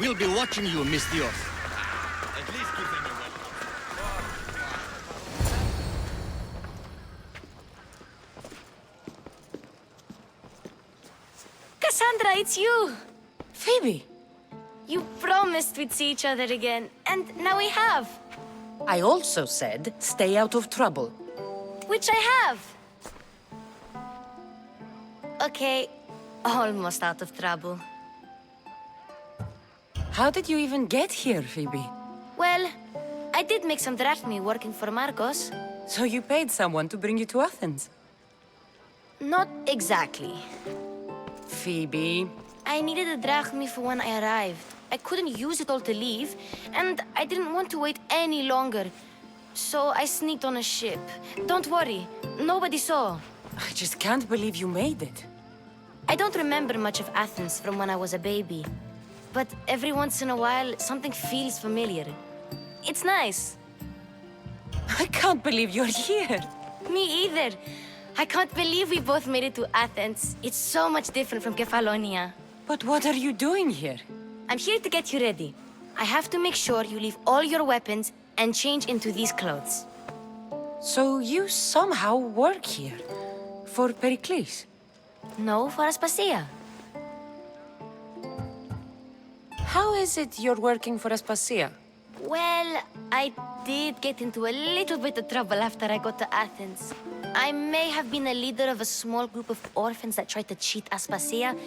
We'll be watching you, Miss Dios. At least give them a Kassandra, it's you! Phoebe! You promised we'd see each other again, and now we have. I also said, stay out of trouble. Which I have. Okay, almost out of trouble. How did you even get here, Phoebe? Well, I did make some drachmi working for Marcos. So you paid someone to bring you to Athens? Not exactly. Phoebe... I needed a drachmi for when I arrived. I couldn't use it all to leave, and I didn't want to wait any longer. So I sneaked on a ship. Don't worry, nobody saw. I just can't believe you made it. I don't remember much of Athens from when I was a baby. But every once in a while, something feels familiar. It's nice. I can't believe you're here. Me either. I can't believe we both made it to Athens. It's so much different from Kefalonia. But what are you doing here? I'm here to get you ready. I have to make sure you leave all your weapons and change into these clothes. So you somehow work here? For Perikles? No, for Aspasia. How is it you're working for Aspasia? Well, I did get into a little bit of trouble after I got to Athens. I may have been a leader of a small group of orphans that tried to cheat Aspasia.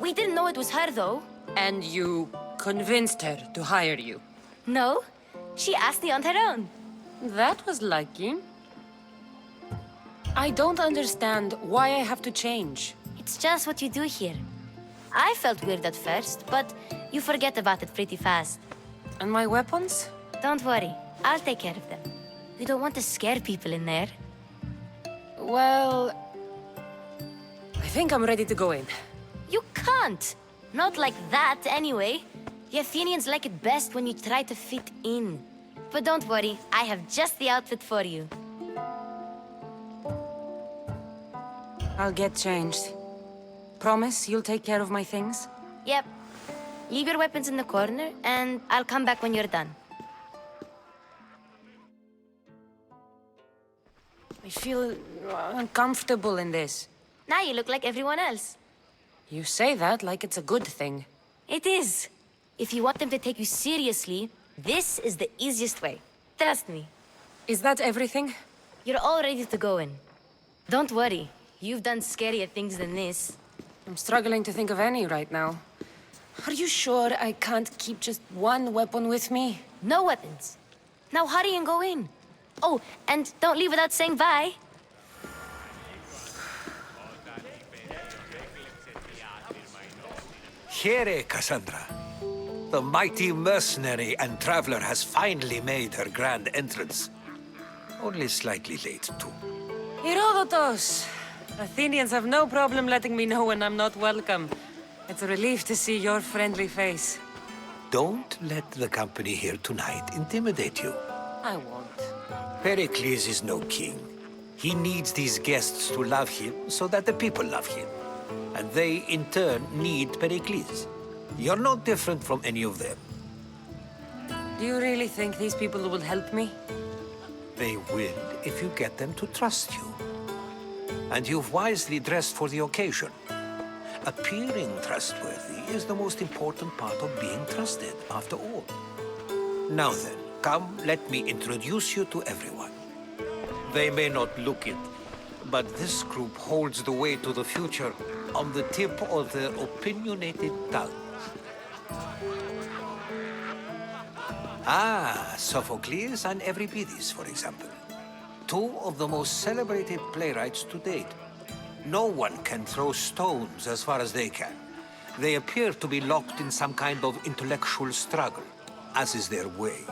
We didn't know it was her, though. And you convinced her to hire you? No, she asked me on her own. That was lucky. I don't understand why I have to change. It's just what you do here. I felt weird at first, but you forget about it pretty fast. And my weapons? Don't worry, I'll take care of them. You don't want to scare people in there. Well... I think I'm ready to go in. You can't! Not like that, anyway. The Athenians like it best when you try to fit in. But don't worry, I have just the outfit for you. I'll get changed. Promise you'll take care of my things? Yep. Leave your weapons in the corner, and I'll come back when you're done. I feel uncomfortable in this. Now you look like everyone else. You say that like it's a good thing. It is. If you want them to take you seriously, this is the easiest way. Trust me. Is that everything? You're all ready to go in. Don't worry. You've done scarier things than this. I'm struggling to think of any right now. Are you sure I can't keep just one weapon with me? No weapons. Now hurry and go in. Oh, and don't leave without saying bye. Here, Kassandra. The mighty mercenary and traveler has finally made her grand entrance. Only slightly late, too. Herodotos! Athenians have no problem letting me know when I'm not welcome. It's a relief to see your friendly face. Don't let the company here tonight intimidate you. I won't. Perikles is no king. He needs these guests to love him so that the people love him. And they, in turn, need Perikles. You're no different from any of them. Do you really think these people will help me? They will if you get them to trust you. And you've wisely dressed for the occasion. Appearing trustworthy is the most important part of being trusted, after all. Now then, come, let me introduce you to everyone. They may not look it, but this group holds the way to the future on the tip of their opinionated tongues. Ah, Sophocles and Euripides, for example. Two of the most celebrated playwrights to date. No one can throw stones as far as they can. They appear to be locked in some kind of intellectual struggle, as is their way.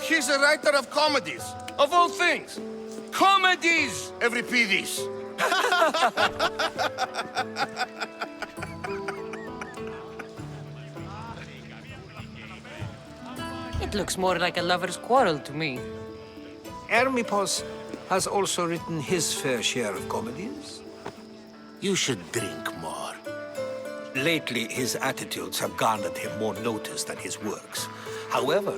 He's a writer of comedies, of all things. Comedies, Euripides. It looks more like a lover's quarrel to me. Hermippos has also written his fair share of comedies. You should drink more. Lately, his attitudes have garnered him more notice than his works. However,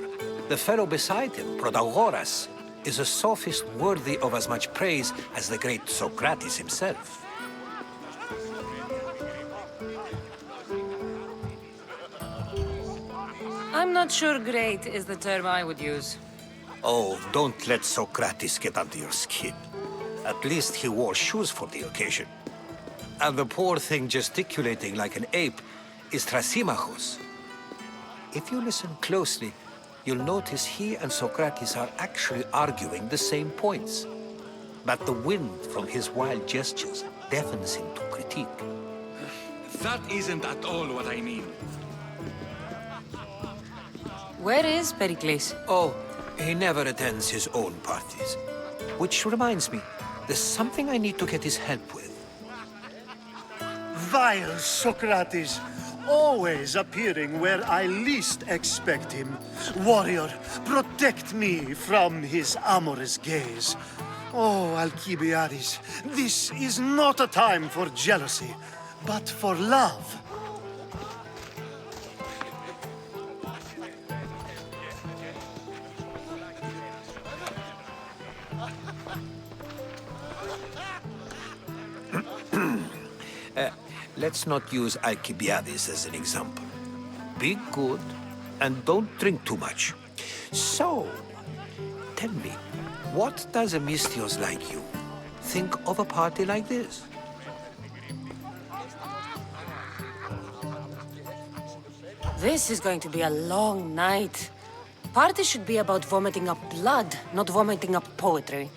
the fellow beside him, Protagoras, is a sophist worthy of as much praise as the great Socrates himself. I'm not sure great is the term I would use. Oh, don't let Socrates get under your skin. At least he wore shoes for the occasion. And the poor thing gesticulating like an ape is Thrasymachos. If you listen closely, you'll notice he and Socrates are actually arguing the same points. But the wind from his wild gestures deafens him to critique. That isn't at all what I mean. Where is Perikles? Oh, he never attends his own parties. Which reminds me, there's something I need to get his help with. Vile Socrates, always appearing where I least expect him. Warrior, protect me from his amorous gaze. Oh, Alcibiades, this is not a time for jealousy, but for love. Let's not use Alcibiades as an example. Be good, and don't drink too much. So, tell me, what does a Mystios like you think of a party like this? This is going to be a long night. Party should be about vomiting up blood, not vomiting up poetry.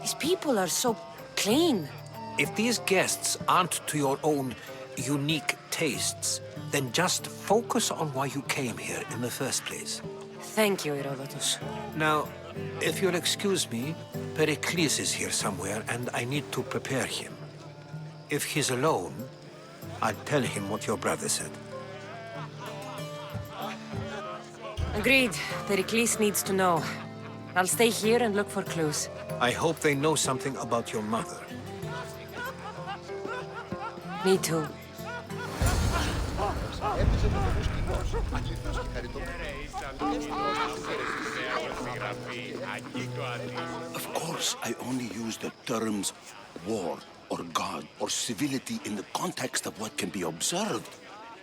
These people are so clean. If these guests aren't to your own unique tastes, then just focus on why you came here in the first place. Thank you, Herodotus. Now, if you'll excuse me, Perikles is here somewhere, and I need to prepare him. If he's alone, I'll tell him what your brother said. Agreed. Perikles needs to know. I'll stay here and look for clues. I hope they know something about your mother. Me too. Of course, I only use the terms war or god or civility in the context of what can be observed.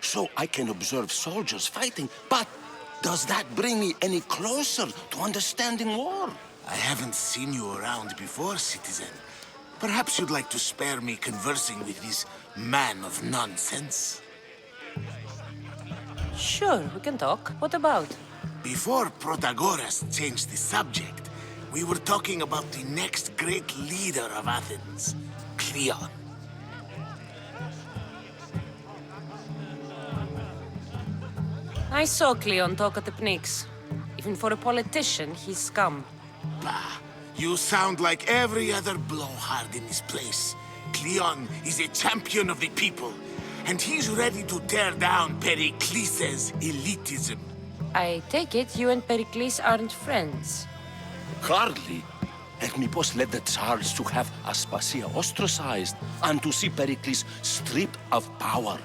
So I can observe soldiers fighting, but does that bring me any closer to understanding war? I haven't seen you around before, citizen. Perhaps you'd like to spare me conversing with this man of nonsense? Sure, we can talk. What about? Before Protagoras changed the subject, we were talking about the next great leader of Athens, Cleon. I saw Cleon talk at the Pnyx. Even for a politician, he's scum. Bah, you sound like every other blowhard in this place. Cleon is a champion of the people, and he's ready to tear down Perikles' elitism. I take it you and Perikles aren't friends. Hardly. Hermipos led the Tsars to have Aspasia ostracized and to see Pericles stripped of power.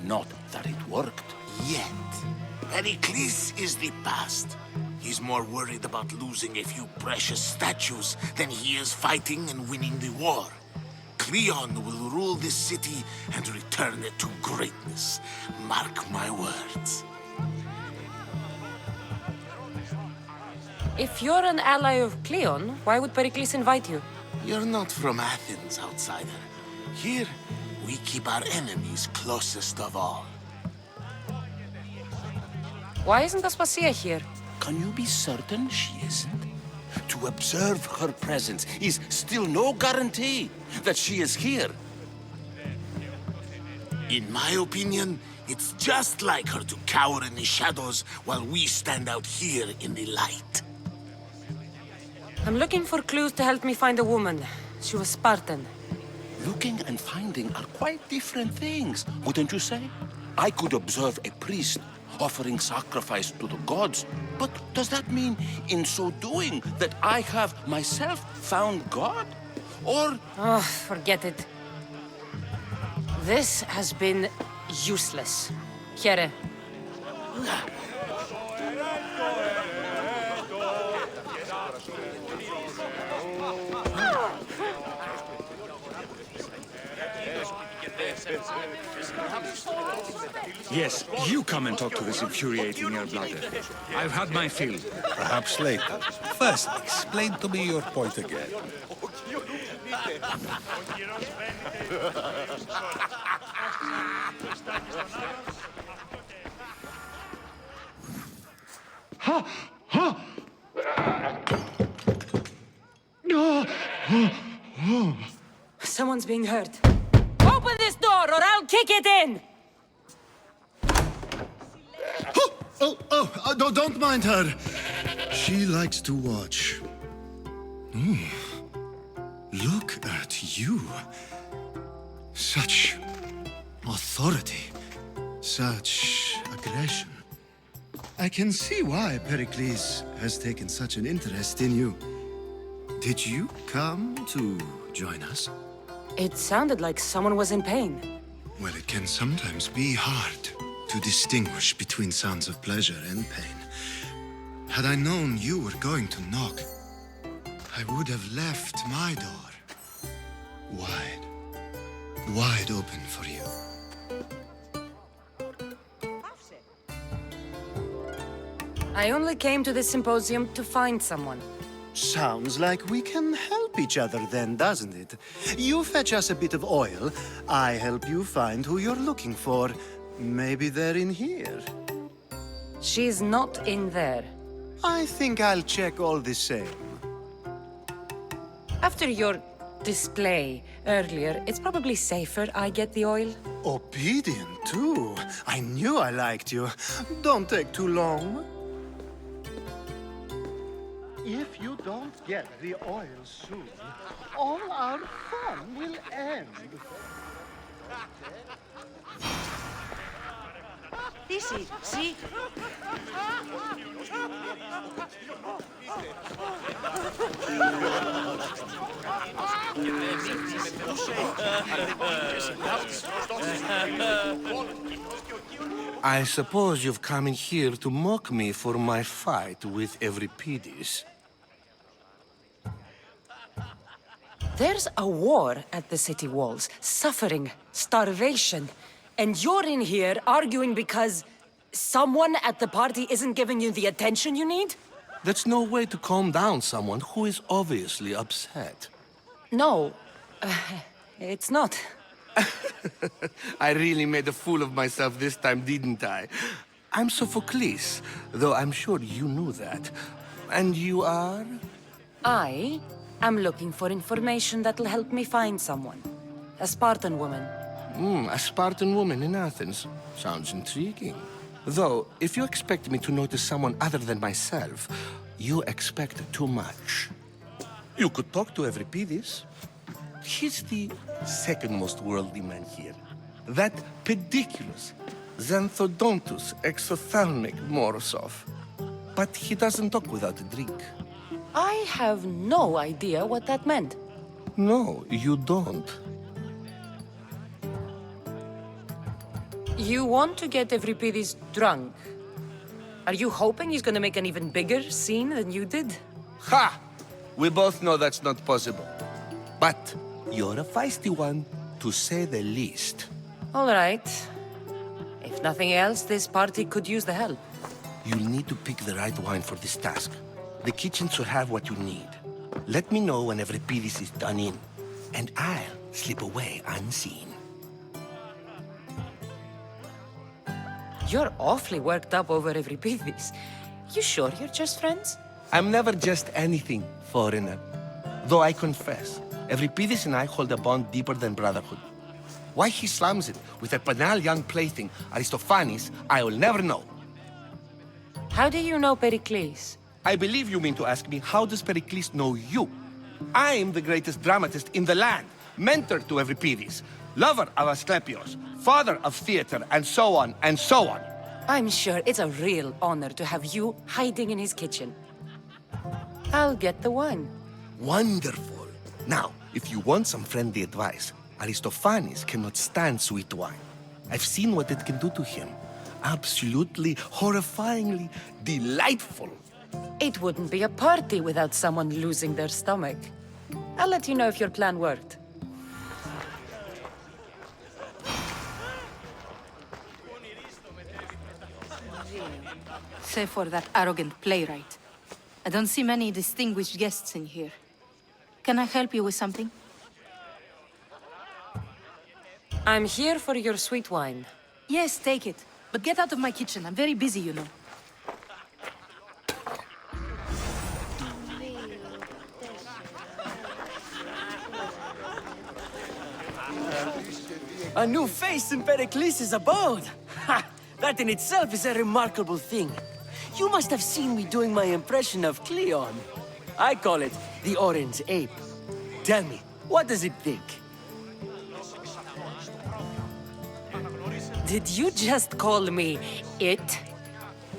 Not that it worked. Yet, Perikles is the past. He's more worried about losing a few precious statues than he is fighting and winning the war. Cleon will rule this city and return it to greatness. Mark my words. If you're an ally of Cleon, why would Perikles invite you? You're not from Athens, outsider. Here, we keep our enemies closest of all. Why isn't Aspasia here? Can you be certain she isn't? To observe her presence is still no guarantee that she is here. In my opinion, it's just like her to cower in the shadows while we stand out here in the light. I'm looking for clues to help me find a woman. She was Spartan. Looking and finding are quite different things, wouldn't you say? I could observe a priest offering sacrifice to the gods, but does that mean, in so doing, that I have myself found God? Or... Oh, forget it. This has been useless. Here. Yes, you come and talk to this infuriating air-blooded. I've had my fill. Perhaps later. First, explain to me your point again. Someone's being hurt. Open this door or I'll kick it in! Don't mind her. She likes to watch. Look at you. Such authority. Such aggression. I can see why Perikles has taken such an interest in you. Did you come to join us? It sounded like someone was in pain. Well, it can sometimes be hard to distinguish between sounds of pleasure and pain. Had I known you were going to knock, I would have left my door wide open for you. I only came to this symposium to find someone. Sounds like we can help each other then, doesn't it? You fetch us a bit of oil, I help you find who you're looking for. Maybe they're in here. She's not in there. I think I'll check all the same. After your display earlier, it's probably safer I get the oil. Obedient, too. I knew I liked you. Don't take too long. If you don't get the oil soon, all our fun will end. Easy, see? I suppose you've come in here to mock me for my fight with Euripides. There's a war at the city walls, suffering, starvation. And you're in here arguing because someone at the party isn't giving you the attention you need? That's no way to calm down someone who is obviously upset. No, it's not. I really made a fool of myself this time, didn't I? I'm Sophocles, though I'm sure you knew that. And you are? I am looking for information that'll help me find someone. A Spartan woman. A Spartan woman in Athens. Sounds intriguing. Though, if you expect me to notice someone other than myself, you expect too much. You could talk to Euripides. He's the second most worldly man here. That Perikles, Xanthodontus, exophthalmic Morosov. But he doesn't talk without a drink. I have no idea what that meant. No, you don't. You want to get Euripides drunk. Are you hoping he's gonna make an even bigger scene than you did? Ha! We both know that's not possible. But you're a feisty one, to say the least. All right. If nothing else, this party could use the help. You'll need to pick the right wine for this task. The kitchen should have what you need. Let me know when Euripides is done in, and I'll slip away unseen. You're awfully worked up over Euripides. You sure you're just friends? I'm never just anything, foreigner. Though I confess, Euripides and I hold a bond deeper than brotherhood. Why he slams it with a banal young plaything, Aristophanes, I will never know. How do you know Perikles? I believe you mean to ask me, how does Perikles know you? I'm the greatest dramatist in the land, mentor to Euripides, lover of Asclepios, father of theater, and so on, and so on. I'm sure it's a real honor to have you hiding in his kitchen. I'll get the wine. Wonderful. Now, if you want some friendly advice, Aristophanes cannot stand sweet wine. I've seen what it can do to him. Absolutely, horrifyingly delightful. It wouldn't be a party without someone losing their stomach. I'll let you know if your plan worked. Save for that arrogant playwright. I don't see many distinguished guests in here. Can I help you with something? I'm here for your sweet wine. Yes, take it. But get out of my kitchen. I'm very busy, you know. A new face in Perikles' abode! Ha! That in itself is a remarkable thing. You must have seen me doing my impression of Cleon. I call it the Orange Ape. Tell me, what does it think? Did you just call me it?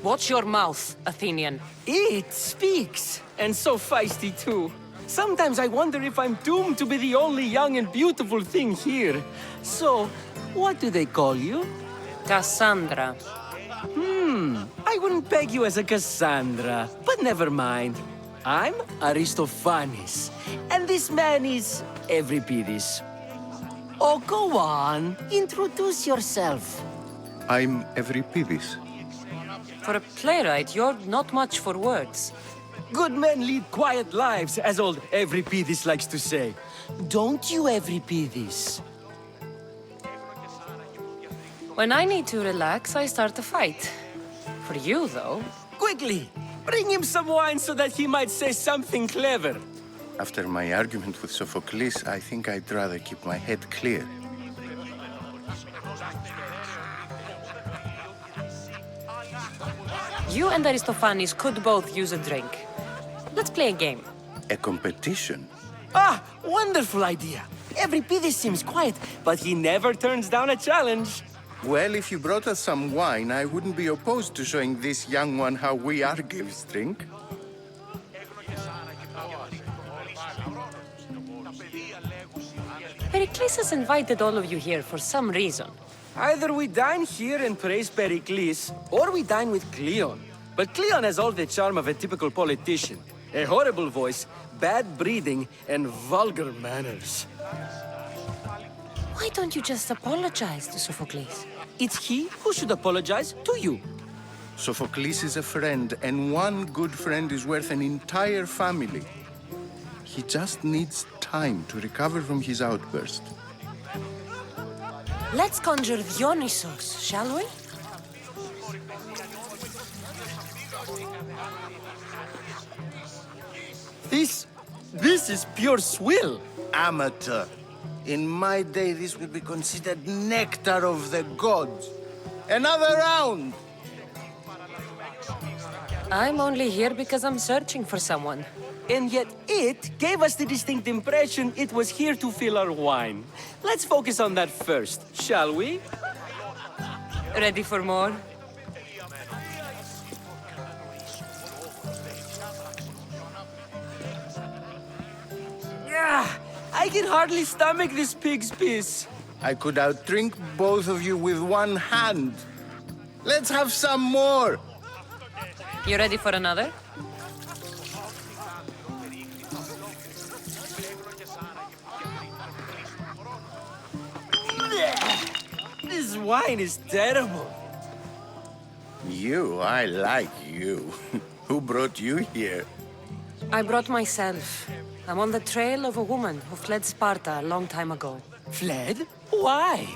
Watch your mouth, Athenian. It speaks, and so feisty too. Sometimes I wonder if I'm doomed to be the only young and beautiful thing here. So, what do they call you? Kassandra. I wouldn't peg you as a Kassandra, but never mind. I'm Aristophanes, and this man is Euripides. Oh, go on. Introduce yourself. I'm Euripides. For a playwright, you're not much for words. Good men lead quiet lives, as old Euripides likes to say. Don't you, Euripides? When I need to relax, I start a fight. For you, though. Quickly! Bring him some wine so that he might say something clever. After my argument with Sophocles, I think I'd rather keep my head clear. You and Aristophanes could both use a drink. Let's play a game. A competition? Ah, wonderful idea. Euripides seems quiet, but he never turns down a challenge. Well, if you brought us some wine, I wouldn't be opposed to showing this young one how we Argives drink. Perikles has invited all of you here for some reason. Either we dine here and praise Perikles, or we dine with Cleon. But Cleon has all the charm of a typical politician. A horrible voice, bad breeding, and vulgar manners. Why don't you just apologize to Sophocles? It's he who should apologize to you. Sophocles is a friend, and one good friend is worth an entire family. He just needs time to recover from his outburst. Let's conjure Dionysos, shall we? This is pure swill. Amateur. In my day, this would be considered nectar of the gods. Another round! I'm only here because I'm searching for someone. And yet it gave us the distinct impression it was here to fill our wine. Let's focus on that first, shall we? Ready for more? I can hardly stomach this pig's piss. I could outdrink both of you with one hand. Let's have some more! You ready for another? This wine is terrible. I like you. Who brought you here? I brought myself. I'm on the trail of a woman who fled Sparta a long time ago. Fled? Why?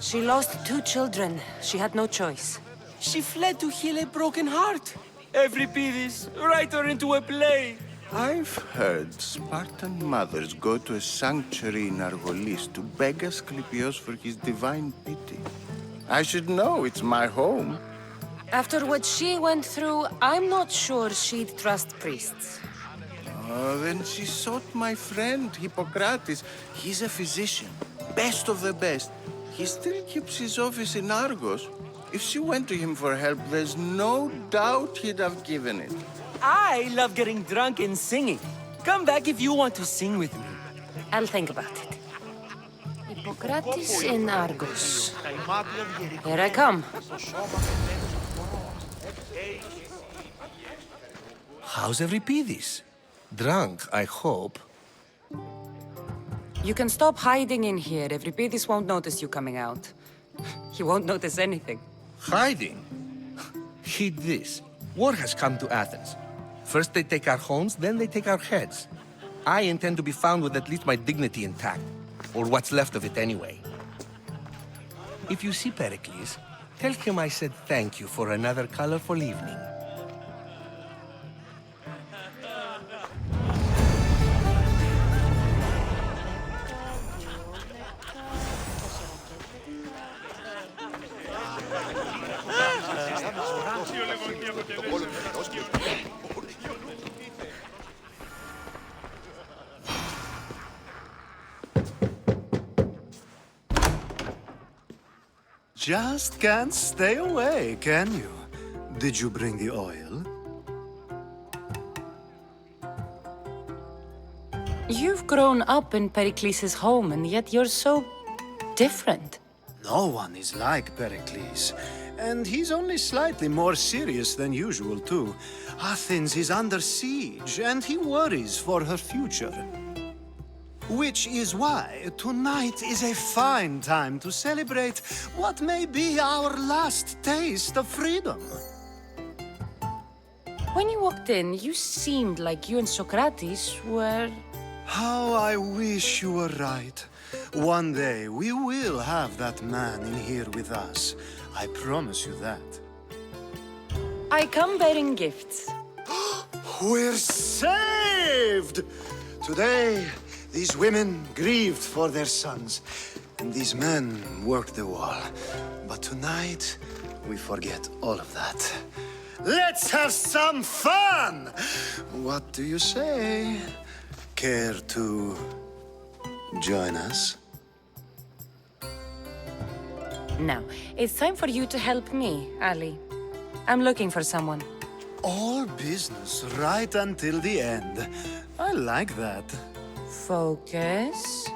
She lost 2 children. She had no choice. She fled to heal a broken heart. Euripides, write her into a play. I've heard Spartan mothers go to a sanctuary in Argolis to beg Asclepios for his divine pity. I should know, it's my home. After what she went through, I'm not sure she'd trust priests. Oh, then she sought my friend, Hippocrates. He's a physician, best of the best. He still keeps his office in Argos. If she went to him for help, there's no doubt he'd have given it. I love getting drunk and singing. Come back if you want to sing with me. I'll think about it. Hippocrates in Argos. Here I come. How's Euripides? Drunk, I hope. You can stop hiding in here. Euripides won't notice you coming out. He won't notice anything. Hiding? Heed this. War has come to Athens. First they take our homes, then they take our heads. I intend to be found with at least my dignity intact. Or what's left of it anyway. If you see Perikles, tell him I said thank you for another colorful evening. Just can't stay away, can you? Did you bring the oil? You've grown up in Perikles' home, and yet you're so different. No one is like Perikles. And he's only slightly more serious than usual, too. Athens is under siege, and he worries for her future. Which is why tonight is a fine time to celebrate what may be our last taste of freedom. When you walked in, you seemed like you and Socrates were... How I wish you were right. One day we will have that man in here with us. I promise you that. I come bearing gifts. We're saved! Today, these women grieved for their sons, and these men worked the wall. But tonight, we forget all of that. Let's have some fun! What do you say? Care to join us? Now, it's time for you to help me, Ali. I'm looking for someone. All business right until the end. I like that. Focus.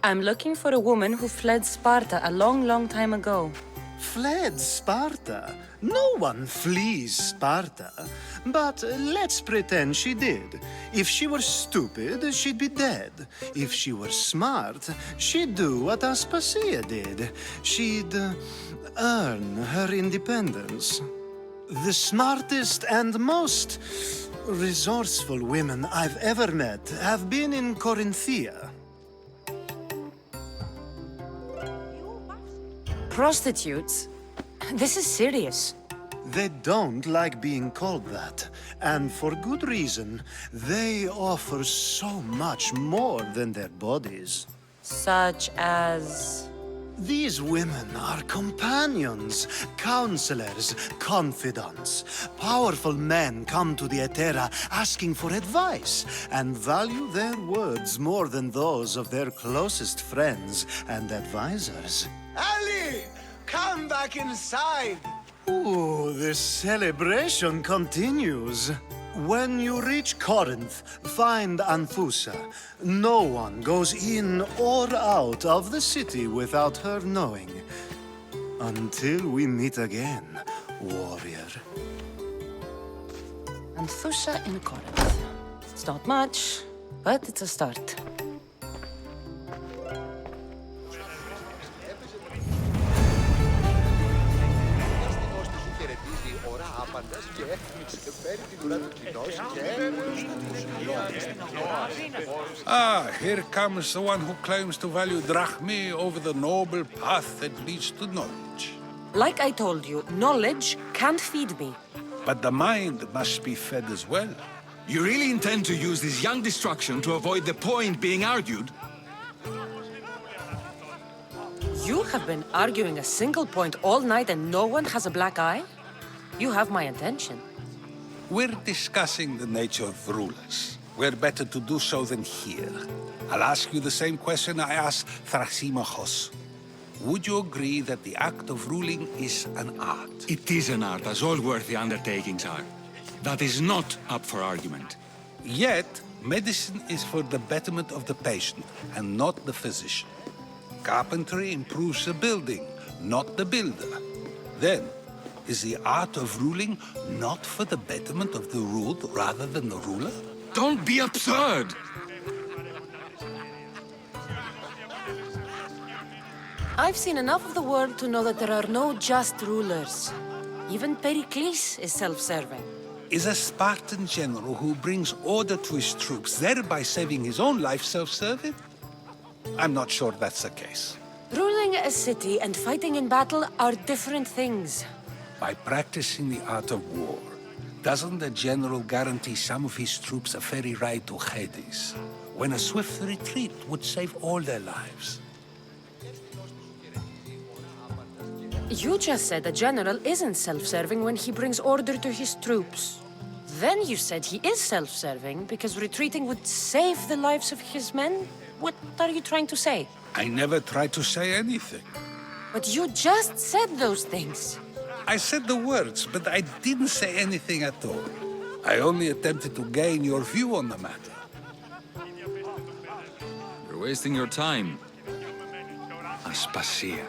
I'm looking for a woman who fled Sparta a long, long time ago. Fled Sparta? No one flees Sparta. But let's pretend she did. If she were stupid, she'd be dead. If she were smart, she'd do what Aspasia did. She'd earn her independence. The smartest and most resourceful women I've ever met have been in Corinthia. Prostitutes? This is serious. They don't like being called that, and for good reason. They offer so much more than their bodies. Such as... These women are companions, counselors, confidants. Powerful men come to the Etera asking for advice and value their words more than those of their closest friends and advisors. Ali! Come back inside! Ooh, the celebration continues. When you reach Corinth, find Anfusa. No one goes in or out of the city without her knowing. Until we meet again, warrior. Anfusa in Corinth. It's not much, but it's a start. Ah, here comes the one who claims to value drachmae over the noble path that leads to knowledge. Like I told you, knowledge can't feed me. But the mind must be fed as well. You really intend to use this young destruction to avoid the point being argued? You have been arguing a single point all night and no one has a black eye? You have my attention. We're discussing the nature of rulers. Where better to do so than here? I'll ask you the same question I asked Thrasymachos. Would you agree that the act of ruling is an art? It is an art, as all worthy undertakings are. That is not up for argument. Yet, medicine is for the betterment of the patient, and not the physician. Carpentry improves the building, not the builder. Then, is the art of ruling not for the betterment of the ruled rather than the ruler? Don't be absurd! I've seen enough of the world to know that there are no just rulers. Even Perikles is self-serving. Is a Spartan general who brings order to his troops, thereby saving his own life, self-serving? I'm not sure that's the case. Ruling a city and fighting in battle are different things. By practicing the art of war, doesn't the general guarantee some of his troops a ferry ride to Hades, when a swift retreat would save all their lives? You just said a general isn't self-serving when he brings order to his troops. Then you said he is self-serving because retreating would save the lives of his men? What are you trying to say? I never tried to say anything. But you just said those things. I said the words, but I didn't say anything at all. I only attempted to gain your view on the matter. You're wasting your time. Aspasia.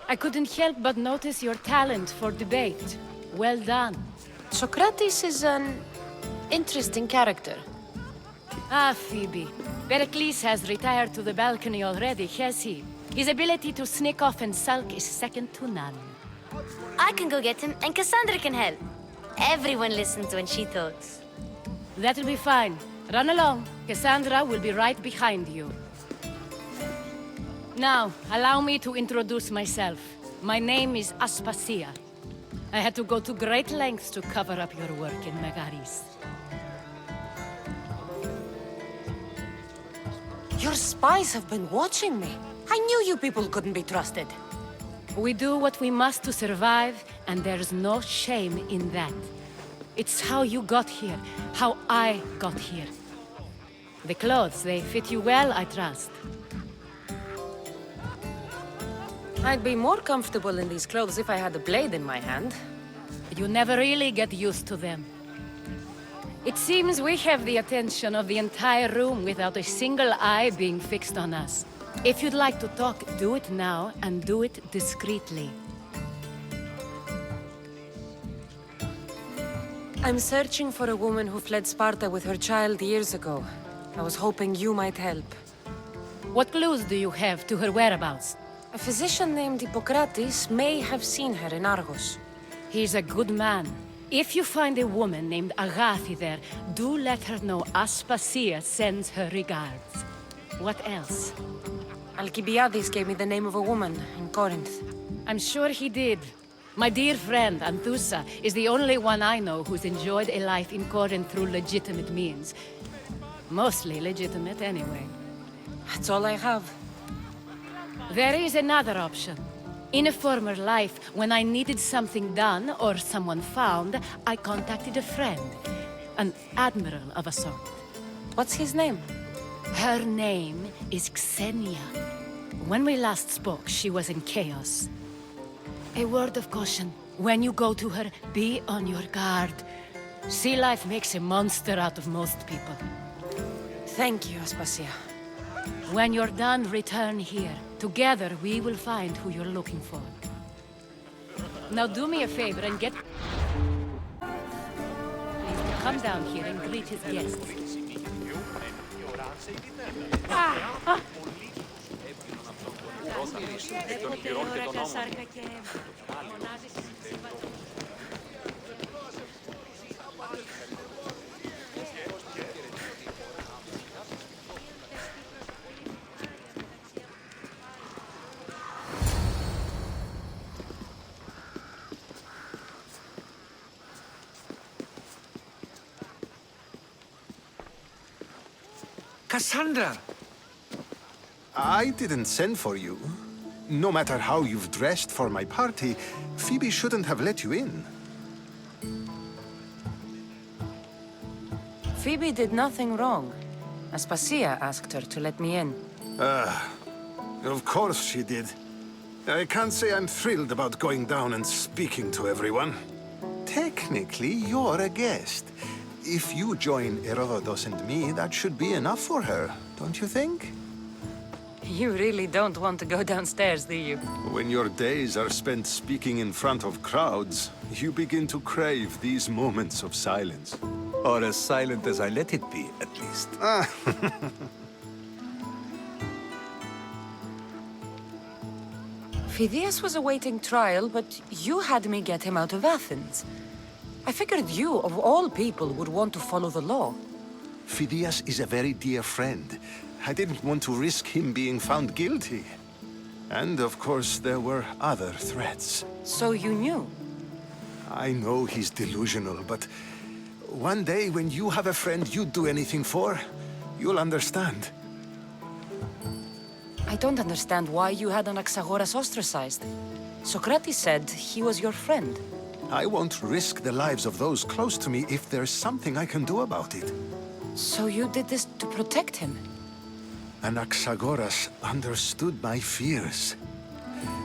I couldn't help but notice your talent for debate. Well done. Socrates is an interesting character. Ah, Phoebe. Pericles has retired to the balcony already, has he? His ability to sneak off and sulk is second to none. I can go get him, and Kassandra can help. Everyone listens when she talks. That'll be fine. Run along. Kassandra will be right behind you. Now, allow me to introduce myself. My name is Aspasia. I had to go to great lengths to cover up your work in Megaris. Your spies have been watching me. I knew you people couldn't be trusted. We do what we must to survive, and there's no shame in that. It's how you got here, how I got here. The clothes, they fit you well, I trust. I'd be more comfortable in these clothes if I had a blade in my hand. You never really get used to them. It seems we have the attention of the entire room without a single eye being fixed on us. If you'd like to talk, do it now, and do it discreetly. I'm searching for a woman who fled Sparta with her child years ago. I was hoping you might help. What clues do you have to her whereabouts? A physician named Hippocrates may have seen her in Argos. He's a good man. If you find a woman named Agathi there, do let her know Aspasia sends her regards. What else? Alcibiades gave me the name of a woman in Corinth. I'm sure he did. My dear friend, Anthusa, is the only one I know who's enjoyed a life in Corinth through legitimate means. Mostly legitimate, anyway. That's all I have. There is another option. In a former life, when I needed something done or someone found, I contacted a friend. An admiral of a sort. What's his name? Her name is Xenia. When we last spoke, she was in chaos. A word of caution. When you go to her, be on your guard. Sea life makes a monster out of most people. Thank you, Aspasia. When you're done, return here. Together, we will find who you're looking for. Now do me a favor and get... Please come down here and greet his guests. Kassandra! I didn't send for you. No matter how you've dressed for my party, Phoebe shouldn't have let you in. Phoebe did nothing wrong. Aspasia asked her to let me in. Of course she did. I can't say I'm thrilled about going down and speaking to everyone. Technically, you're a guest. If you join Herodotus and me, that should be enough for her, don't you think? You really don't want to go downstairs, do you? When your days are spent speaking in front of crowds, you begin to crave these moments of silence. Or as silent as I let it be, at least. Phidias was awaiting trial, but you had me get him out of Athens. I figured you, of all people, would want to follow the law. Phidias is a very dear friend. I didn't want to risk him being found guilty. And of course, there were other threats. So you knew? I know he's delusional, but one day when you have a friend you'd do anything for, you'll understand. I don't understand why you had Anaxagoras ostracized. Socrates said he was your friend. I won't risk the lives of those close to me if there's something I can do about it. So you did this to protect him? Anaxagoras understood my fears.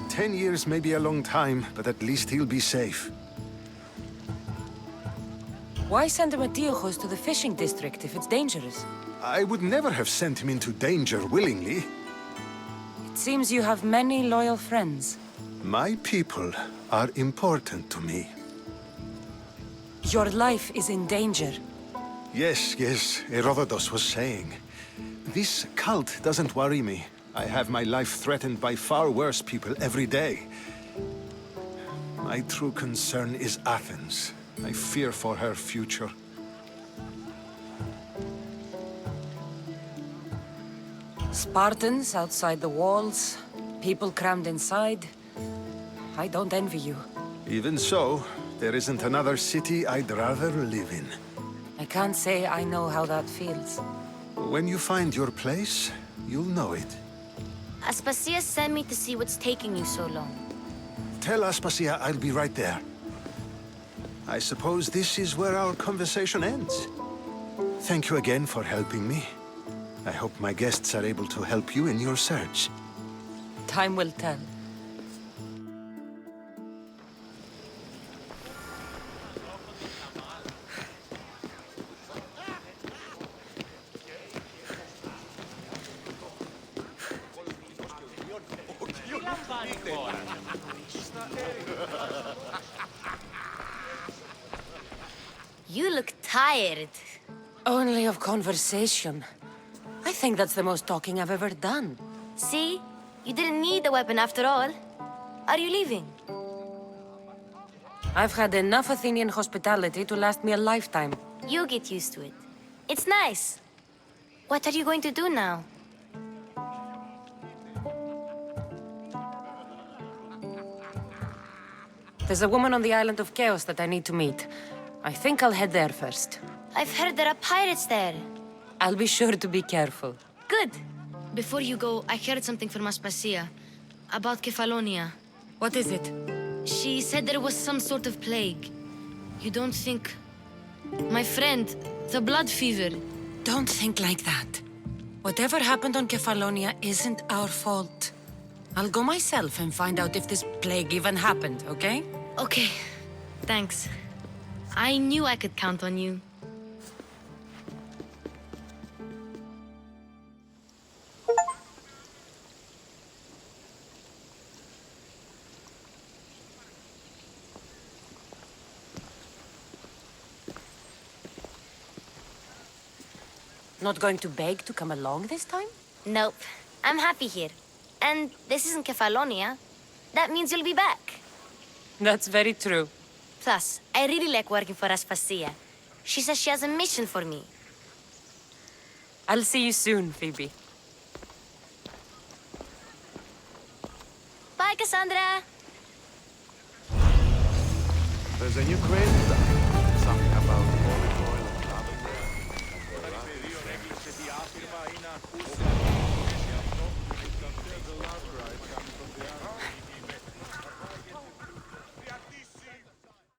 10 years may be a long time, but at least he'll be safe. Why send Antiochos to the fishing district if it's dangerous? I would never have sent him into danger willingly. It seems you have many loyal friends. My people are important to me. Your life is in danger. Yes, Herodotus was saying. This cult doesn't worry me. I have my life threatened by far worse people every day. My true concern is Athens. I fear for her future. Spartans outside the walls, people crammed inside. I don't envy you. Even so, there isn't another city I'd rather live in. I can't say I know how that feels. When you find your place, you'll know it. Aspasia sent me to see what's taking you so long. Tell Aspasia I'll be right there. I suppose this is where our conversation ends. Thank you again for helping me. I hope my guests are able to help you in your search. Time will tell. You look tired. Only of conversation. I think that's the most talking I've ever done. See? You didn't need the weapon after all. Are you leaving? I've had enough Athenian hospitality to last me a lifetime. You get used to it. It's nice. What are you going to do now? There's a woman on the island of Chaos that I need to meet. I think I'll head there first. I've heard there are pirates there. I'll be sure to be careful. Good. Before you go, I heard something from Aspasia. About Kefalonia. What is it? She said there was some sort of plague. You don't think... My friend, the blood fever. Don't think like that. Whatever happened on Kefalonia isn't our fault. I'll go myself and find out if this plague even happened, okay? Okay. Thanks. I knew I could count on you. Not going to beg to come along this time? Nope. I'm happy here. And this isn't Kefalonia. That means you'll be back. That's very true. Plus, I really like working for Aspasia. She says she has a mission for me. I'll see you soon, Phoebe. Bye, Kassandra! There's a new crate.